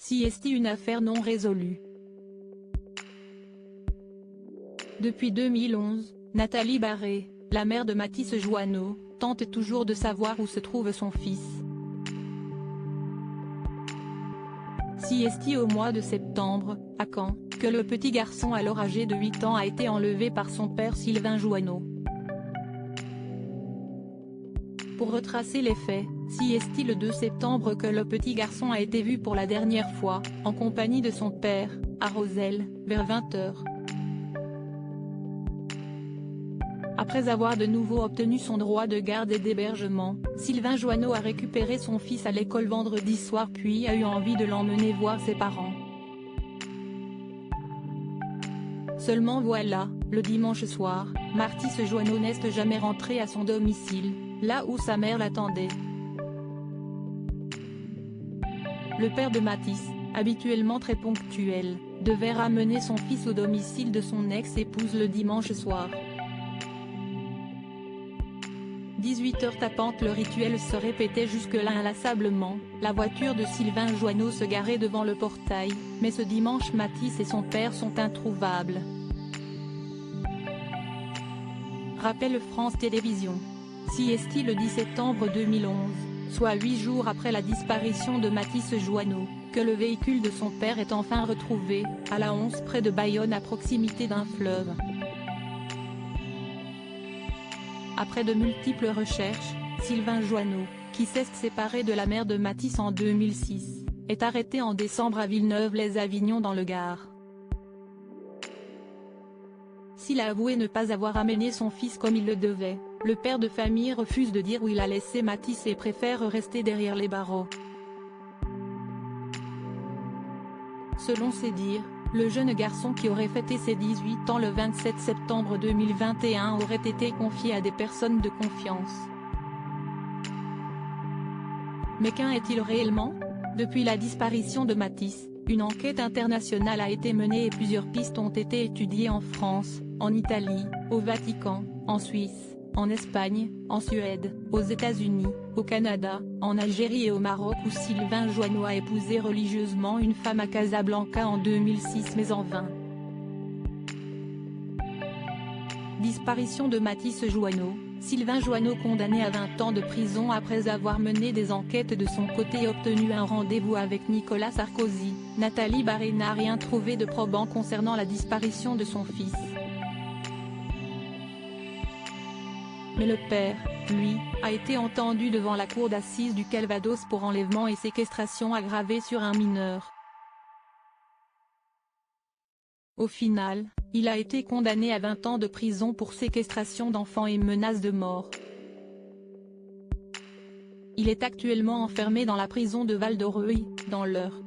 Si est-il une affaire non résolue? Depuis 2011, Nathalie Barré, la mère de Mathis Joanneau, tente toujours de savoir où se trouve son fils. Si est-il au mois de septembre, à Caen, que le petit garçon alors âgé de 8 ans a été enlevé par son père Sylvain Joanneau. Pour retracer les faits, si est-il le 2 septembre que le petit garçon a été vu pour la dernière fois, en compagnie de son père, à Roselle, vers 20 h. Après avoir de nouveau obtenu son droit de garde et d'hébergement, Sylvain Joanneau a récupéré son fils à l'école vendredi soir puis a eu envie de l'emmener voir ses parents. Seulement voilà, le dimanche soir, Mathis Joanneau n'est jamais rentré à son domicile, là où sa mère l'attendait. Le père de Mathis, habituellement très ponctuel, devait ramener son fils au domicile de son ex-épouse le dimanche soir. 18h tapante, le rituel se répétait jusque-là inlassablement, la voiture de Sylvain Joanneau se garait devant le portail, mais ce dimanche Mathis et son père sont introuvables. Rappelle France Télévisions. Si est-il le 10 septembre 2011, soit 8 jours après la disparition de Mathis Joanneau, que le véhicule de son père est enfin retrouvé, à la 11 près de Bayonne à proximité d'un fleuve. Après de multiples recherches, Sylvain Joanneau, qui s'est séparé de la mère de Mathis en 2006, est arrêté en décembre à Villeneuve-lès-Avignon dans le Gard. S'il a avoué ne pas avoir amené son fils comme il le devait, le père de famille refuse de dire où il a laissé Mathis et préfère rester derrière les barreaux. Selon ses dires, le jeune garçon qui aurait fêté ses 18 ans le 27 septembre 2021 aurait été confié à des personnes de confiance. Mais qu'en est-il réellement? Depuis la disparition de Mathis, une enquête internationale a été menée et plusieurs pistes ont été étudiées en France, en Italie, au Vatican, en Suisse, en Espagne, en Suède, aux États-Unis, au Canada, en Algérie et au Maroc où Sylvain Joanneau a épousé religieusement une femme à Casablanca en 2006 mais en vain. Disparition de Mathis Joanneau. Sylvain Joanneau condamné à 20 ans de prison après avoir mené des enquêtes de son côté et obtenu un rendez-vous avec Nicolas Sarkozy. Nathalie Barré n'a rien trouvé de probant concernant la disparition de son fils. Mais le père, lui, a été entendu devant la cour d'assises du Calvados pour enlèvement et séquestration aggravée sur un mineur. Au final, il a été condamné à 20 ans de prison pour séquestration d'enfants et menace de mort. Il est actuellement enfermé dans la prison de Val-de-Reuil, dans l'Eure.